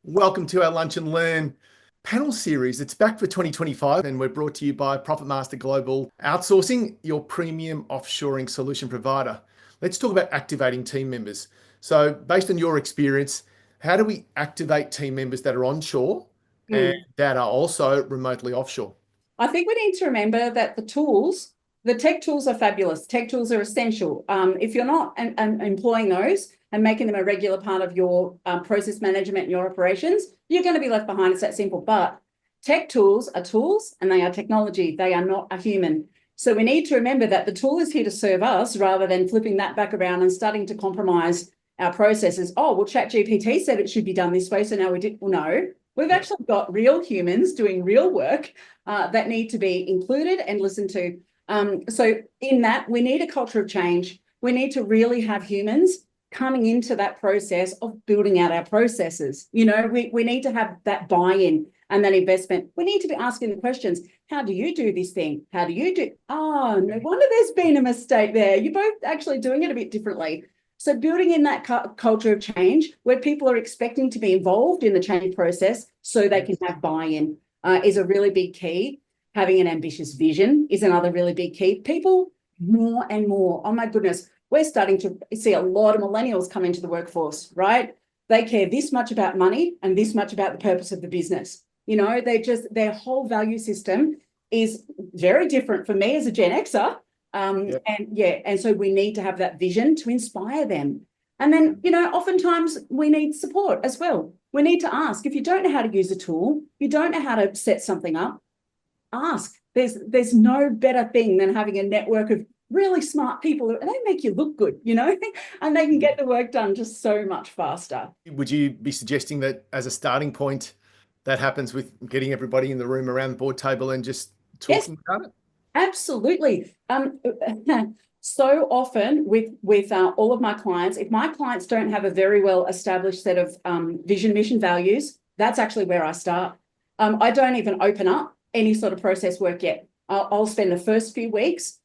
Welcome to our Lunch and Learn panel series. It's back for 2025 and we're brought to you by Profitmaster Global Outsourcing, your premium offshoring solution provider. Let's talk about activating team members. So based on your experience, how do we activate team members that are onshore and that are also remotely offshore? I think we need to remember that the tech tools are fabulous. Tech tools are essential. If you're not employing those and making them a regular part of your process management and your operations, you're going to be left behind. It's that simple. But tech tools are tools and they are technology. They are not a human. So we need to remember that the tool is here to serve us rather than flipping that back around and starting to compromise our processes. Oh, well, ChatGPT said it should be done this way. So now we did. Well, no, we've actually got real humans doing real work that need to be included and listened to. So in that, we need a culture of change. We need to really have humans coming into that process of building out our processes. We need to have that buy-in and that investment. We need to be asking the questions. How do you do this thing? How do you do? Oh, no wonder there's been a mistake there. You're both actually doing it a bit differently. So building in that culture of change where people are expecting to be involved in the change process so they can have buy-in is a really big key. Having an ambitious vision is another really big key. People more and more, oh my goodness, we're starting to see a lot of millennials come into the workforce, right? They care this much about money and this much about the purpose of the business. Their whole value system is very different for me as a Gen Xer. And so we need to have that vision to inspire them. And then, oftentimes we need support as well. We need to ask. If you don't know how to use a tool, you don't know how to set something up, ask. There's no better thing than having a network of really smart people, and they make you look good, and they can get the work done just so much faster. Would you be suggesting that as a starting point, that happens with getting everybody in the room around the board table and just talking about it? Absolutely. So often with all of my clients, if my clients don't have a very well established set of vision, mission, values, that's actually where I start. I don't even open up any sort of process work yet. I'll spend the first few weeks.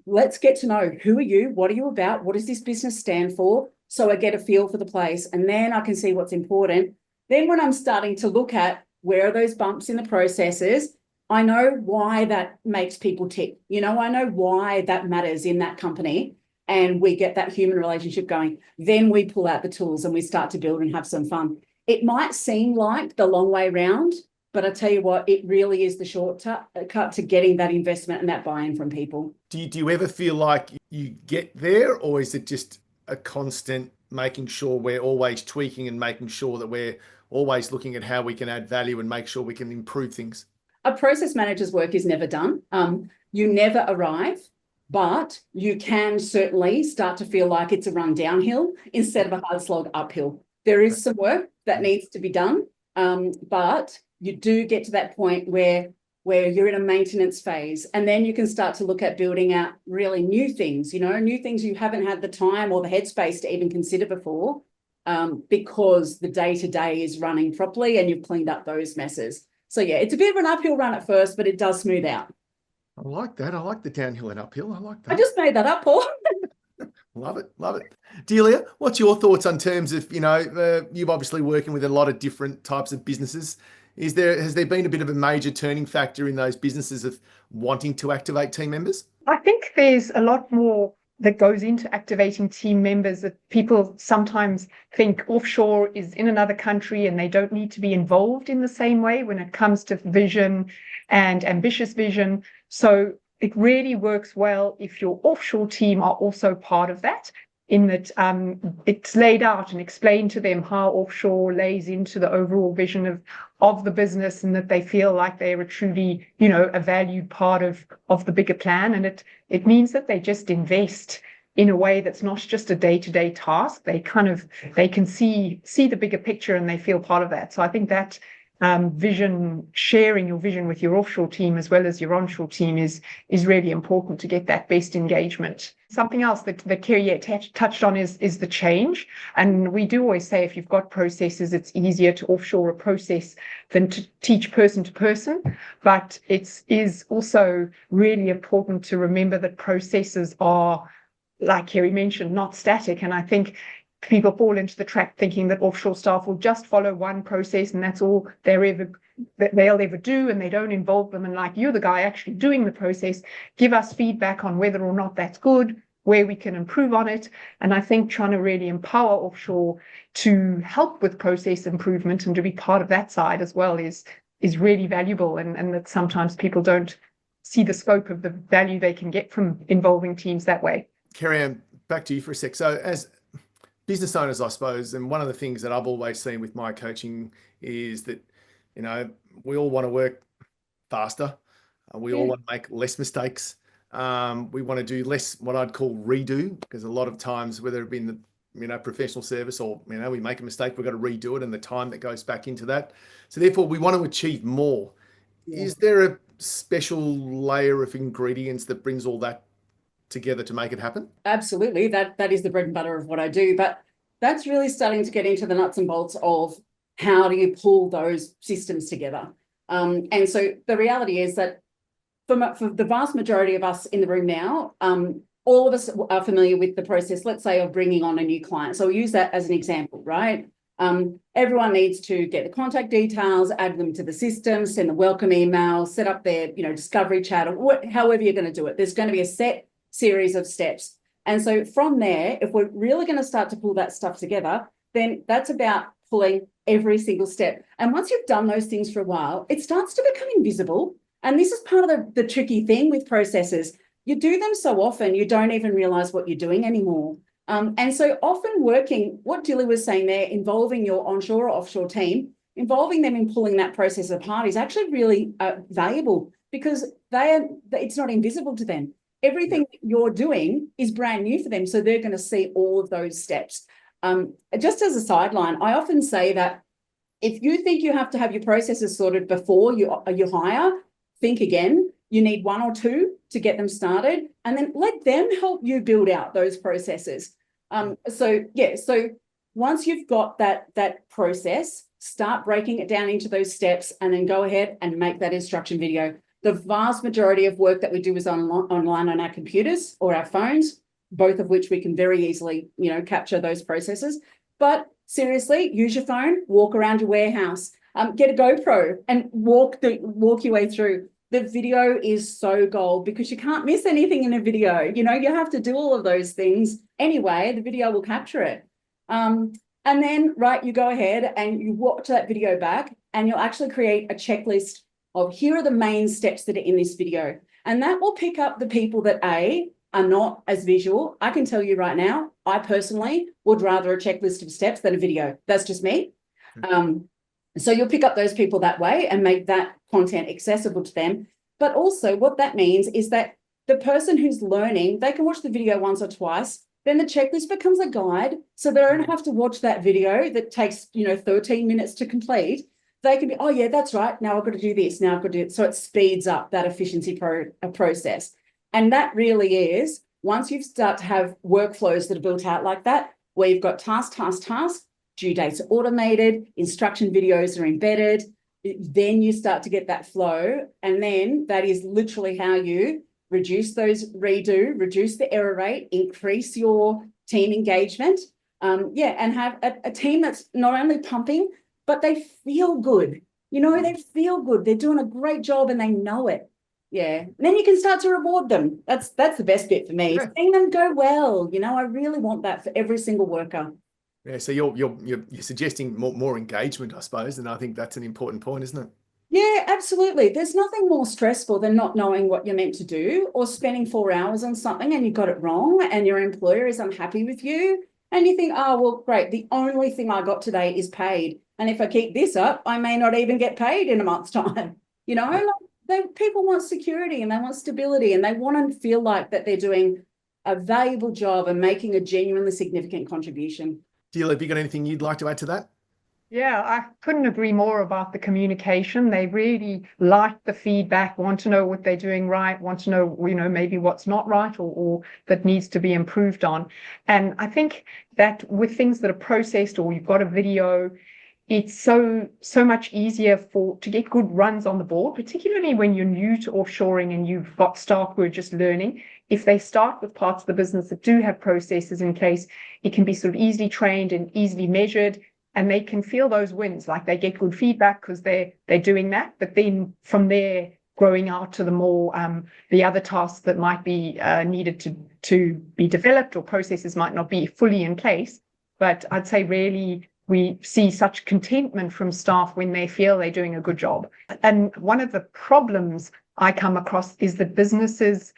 Let's get to know, who are you? What are you about? What does this business stand for? So I get a feel for the place, and then I can see what's important. Then when I'm starting to look at where are those bumps in the processes, I know why that makes people tick. I know why that matters in that company, and we get that human relationship going. Then we pull out the tools and we start to build and have some fun. It might seem like the long way round, but I tell you what, it really is the shortcut to getting that investment and that buy-in from people. Do you ever feel like you get there, or is it just a constant making sure we're always tweaking and making sure that we're always looking at how we can add value and make sure we can improve things? A process manager's work is never done. You never arrive, but you can certainly start to feel like it's a run downhill instead of a hard slog uphill. There is some work that needs to be done, but you do get to that point where you're in a maintenance phase, and then you can start to look at building out really new things, new things you haven't had the time or the headspace to even consider before, because the day-to-day is running properly and you've cleaned up those messes. So yeah, it's a bit of an uphill run at first, but it does smooth out. I like that. I like the downhill and uphill. I like that. I just made that up, Paul. Love it. Love it. Delia, what's your thoughts on terms of, you've obviously working with a lot of different types of businesses. Has there been a bit of a major turning factor in those businesses of wanting to activate team members? I think there's a lot more that goes into activating team members, that people sometimes think offshore is in another country and they don't need to be involved in the same way when it comes to vision and ambitious vision. So it really works well if your offshore team are also part of that, in that it's laid out and explained to them how offshore lays into the overall vision of the business, and that they feel like they're a truly, a valued part of the bigger plan. And it means that they just invest in a way that's not just a day-to-day task. They can see the bigger picture and they feel part of that. So I think that sharing your vision with your offshore team as well as your onshore team is really important to get that best engagement. Something else that Kerry touched on is the change. And we do always say, if you've got processes, it's easier to offshore a process than to teach person to person. But it is also really important to remember that processes are, like Kerry mentioned, not static. And I think people fall into the trap thinking that offshore staff will just follow one process and that's all they'll ever do, and they don't involve them. And like, you're the guy actually doing the process, give us feedback on whether or not that's good, where we can improve on it. And I think trying to really empower offshore to help with process improvement and to be part of that side as well is really valuable, and that sometimes people don't see the scope of the value they can get from involving teams that way. Kerry, back to you for a sec. So as business owners, I suppose, and one of the things that I've always seen with my coaching is that, you know, we all want to work faster. We all want to make less mistakes. We want to do less what I'd call redo, because a lot of times, whether it be in the, you know, professional service or, you know, we make a mistake, we've got to redo it, and the time that goes back into that. So therefore we want to achieve more. Yeah. Is there a special layer of ingredients that brings all that together to make it happen? Absolutely. That is the bread and butter of what I do. But that's really starting to get into the nuts and bolts of how do you pull those systems together. And so the reality is that for the vast majority of us in the room now, all of us are familiar with the process, let's say, of bringing on a new client. So we'll use that as an example, right? Everyone needs to get the contact details, add them to the system, send the welcome email, set up their, you know, discovery chat, or however you're going to do it. There's going to be a set series of steps. And so from there, if we're really going to start to pull that stuff together, then that's about pulling every single step. And once you've done those things for a while, it starts to become invisible. And this is part of the tricky thing with processes. You do them so often, you don't even realize what you're doing anymore. And so often working, what Delia was saying there, involving your onshore or offshore team, involving them in pulling that process apart is actually really valuable, because it's not invisible to them. Everything that you're doing is brand new for them. So they're going to see all of those steps. Just as a sideline, I often say that if you think you have to have your processes sorted before you hire, think again. You need one or two to get them started, and then let them help you build out those processes. So once you've got that process, start breaking it down into those steps, and then go ahead and make that instruction video. The vast majority of work that we do is online on our computers or our phones, both of which we can very easily, you know, capture those processes. But seriously, use your phone, walk around your warehouse, get a GoPro and walk your way through. The video is so gold, because you can't miss anything in a video. You know, you have to do all of those things anyway. The video will capture it. And then, right, you go ahead and you watch that video back, and you'll actually create a checklist of, here are the main steps that are in this video. And that will pick up the people that are not as visual. I can tell you right now, I personally would rather a checklist of steps than a video. That's just me. So you'll pick up those people that way and make that content accessible to them. But also what that means is that the person who's learning, they can watch the video once or twice. Then the checklist becomes a guide. So they don't have to watch that video that takes, you know, 13 minutes to complete. They can be, oh yeah, that's right. Now I've got to do this. Now I've got to do it. So it speeds up that efficiency process. And that really is, once you start to have workflows that are built out like that, where you've got task, due dates are automated, instruction videos are embedded, then you start to get that flow. And then that is literally how you reduce those reduce the error rate, increase your team engagement, and have a team that's not only pumping, but they feel good. You know, they feel good. They're doing a great job and they know it. Yeah. And then you can start to reward them. That's the best bit for me. Yeah. Seeing them go well. You know, I really want that for every single worker. Yeah, so you're suggesting more engagement, I suppose, and I think that's an important point, isn't it? Yeah, absolutely. There's nothing more stressful than not knowing what you're meant to do, or spending 4 hours on something and you got it wrong and your employer is unhappy with you, and you think, oh, well, great, the only thing I got today is paid. And if I keep this up, I may not even get paid in a month's time. You know, people want security and they want stability, and they want to feel like that they're doing a valuable job and making a genuinely significant contribution. Delia, have you got anything you'd like to add to that? Yeah, I couldn't agree more about the communication. They really like the feedback, want to know what they're doing right, want to know, you know, maybe what's not right or that needs to be improved on. And I think that with things that are processed, or you've got a video, it's so much easier to get good runs on the board, particularly when you're new to offshoring and you've got staff who are just learning. if they start with parts of the business that do have processes in place, it can be sort of easily trained and easily measured, and they can feel those wins, like they get good feedback because they're doing that. But then from there, growing out to the more the other tasks that might be needed to be developed, or processes might not be fully in place. But I'd say really we see such contentment from staff when they feel they're doing a good job. And one of the problems I come across is that businesses,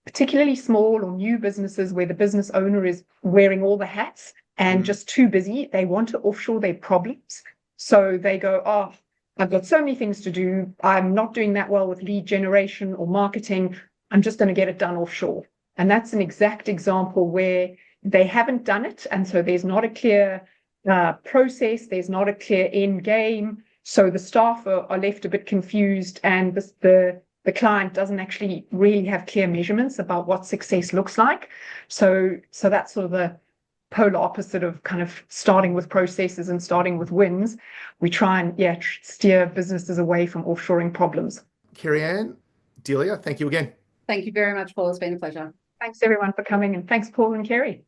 particularly small or new businesses where the business owner is wearing all the hats and just too busy, they want to offshore their problems. So they go, oh, I've got so many things to do. I'm not doing that well with lead generation or marketing. I'm just going to get it done offshore. And that's an exact example where they haven't done it. And so there's not a clear process. There's not a clear end game. So the staff are left a bit confused, and the client doesn't actually really have clear measurements about what success looks like. So that's sort of the polar opposite of kind of starting with processes and starting with wins. We try and steer businesses away from offshoring problems. Kerry-Ann, Delia, thank you again. Thank you very much, Paul. It's been a pleasure. Thanks everyone for coming, and thanks Paul and Kerry.